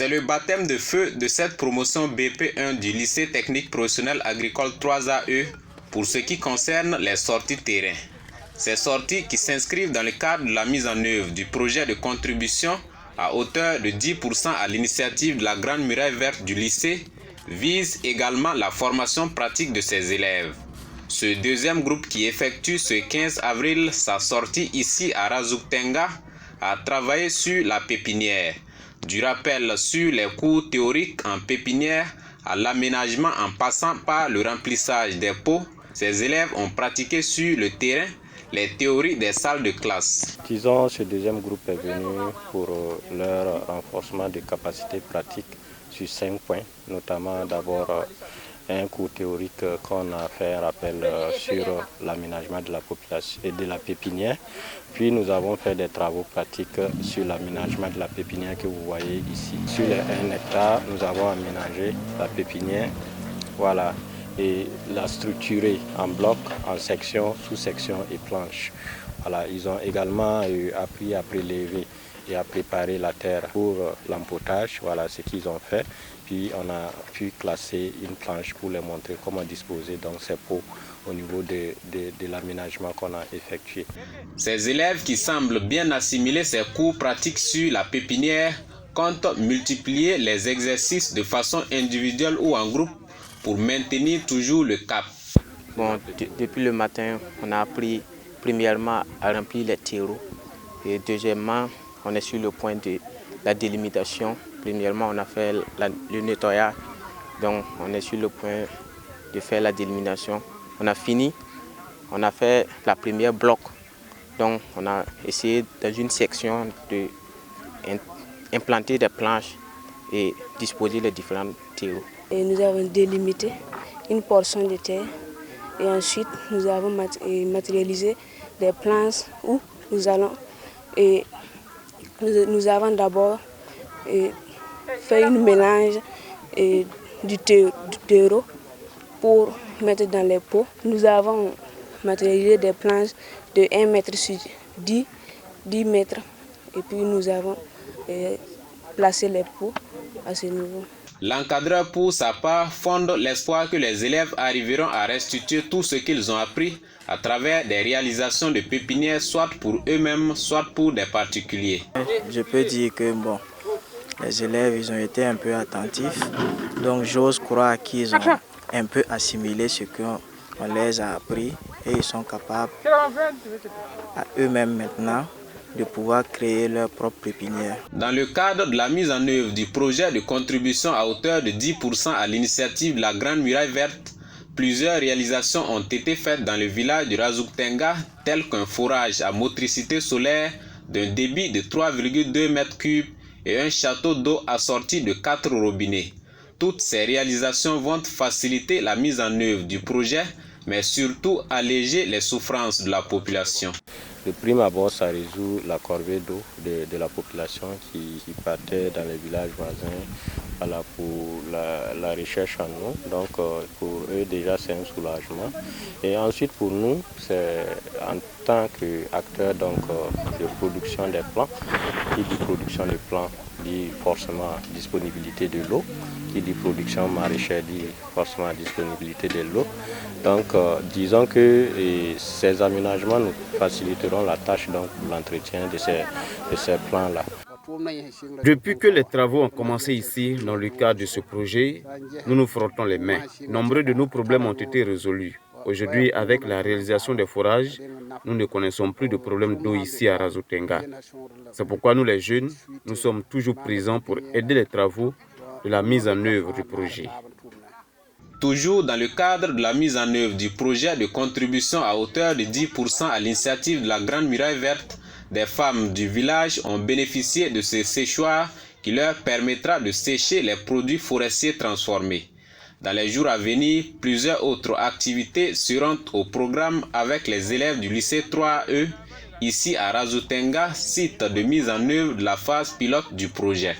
C'est le baptême de feu de cette promotion BP1 du lycée technique professionnel agricole 3AE pour ce qui concerne les sorties terrain. Ces sorties qui s'inscrivent dans le cadre de la mise en œuvre du projet de contribution à hauteur de 10% à l'initiative de la Grande Muraille Verte du lycée visent également la formation pratique de ses élèves. Ce deuxième groupe qui effectue ce 15 avril sa sortie ici à Razuktenga a travaillé sur la pépinière. Du rappel sur les cours théoriques en pépinière à l'aménagement en passant par le remplissage des pots, ces élèves ont pratiqué sur le terrain les théories des salles de classe. Disons, ce deuxième groupe est venu pour leur renforcement de capacités pratiques sur 5 points, notamment d'abord un cours théorique qu'on a fait un rappel sur l'aménagement de la population et de la pépinière. Puis nous avons fait des travaux pratiques sur l'aménagement de la pépinière que vous voyez ici. Sur les 1 hectare, nous avons aménagé la pépinière, voilà, et la structurer en blocs, en sections, sous-sections et planches. Voilà, ils ont également appris à prélever et à préparer la terre pour l'empotage. Voilà ce qu'ils ont fait. Puis on a pu classer une planche pour les montrer comment disposer donc ces pots au niveau de l'aménagement qu'on a effectué. Ces élèves qui semblent bien assimiler ces cours pratiques sur la pépinière comptent multiplier les exercices de façon individuelle ou en groupe pour maintenir toujours le cap. Bon, depuis le matin, on a appris premièrement à remplir les terreaux et deuxièmement, on est sur le point de la délimitation. Premièrement, on a fait le nettoyage, donc on est sur le point de faire la délimitation. On a fini, on a fait la première bloc, donc on a essayé dans une section d'implanter des planches et disposer les différents terreaux. Et nous avons délimité une portion de terre et ensuite nous avons matérialisé des planches où nous allons et nous avons d'abord fait un mélange du terreau pour mettre dans les pots. Nous avons matérialisé des planches de 1 mètre sur 10 mètres et puis nous avons placé les pots à ce niveau. L'encadreur pour sa part fonde l'espoir que les élèves arriveront à restituer tout ce qu'ils ont appris à travers des réalisations de pépinières, soit pour eux-mêmes, soit pour des particuliers. Je peux dire que bon, les élèves ils ont été un peu attentifs, donc j'ose croire qu'ils ont un peu assimilé ce qu'on les a appris et ils sont capables à eux-mêmes maintenant de pouvoir créer leur propre pépinière. Dans le cadre de la mise en œuvre du projet de contribution à hauteur de 10% à l'initiative de la Grande Muraille Verte, plusieurs réalisations ont été faites dans le village de Razuktenga, telles qu'un forage à motricité solaire d'un débit de 3,2 m3 et un château d'eau assorti de 4 robinets. Toutes ces réalisations vont faciliter la mise en œuvre du projet, mais surtout alléger les souffrances de la population. De prime abord, ça résout la corvée d'eau de la population qui partait dans les villages voisins, voilà, pour la recherche en eau. Donc pour eux déjà c'est un soulagement. Et ensuite pour nous, c'est en tant qu'acteur de production des plants, qui dit production des plants dit forcément disponibilité de l'eau, qui dit production maraîchère dit forcément disponibilité de l'eau. Donc disons que ces aménagements nous faciliteront la tâche pour l'entretien de ces plans-là. Depuis que les travaux ont commencé ici, dans le cadre de ce projet, nous nous frottons les mains. Nombreux de nos problèmes ont été résolus. Aujourd'hui, avec la réalisation des forages, nous ne connaissons plus de problème d'eau ici à Razuktenga. C'est pourquoi nous les jeunes, nous sommes toujours présents pour aider les travaux de la mise en œuvre du projet. Toujours dans le cadre de la mise en œuvre du projet de contribution à hauteur de 10% à l'initiative de la Grande Muraille Verte, des femmes du village ont bénéficié de ce séchoir qui leur permettra de sécher les produits forestiers transformés. Dans les jours à venir, plusieurs autres activités seront au programme avec les élèves du lycée 3E, ici à Razuktenga, site de mise en œuvre de la phase pilote du projet.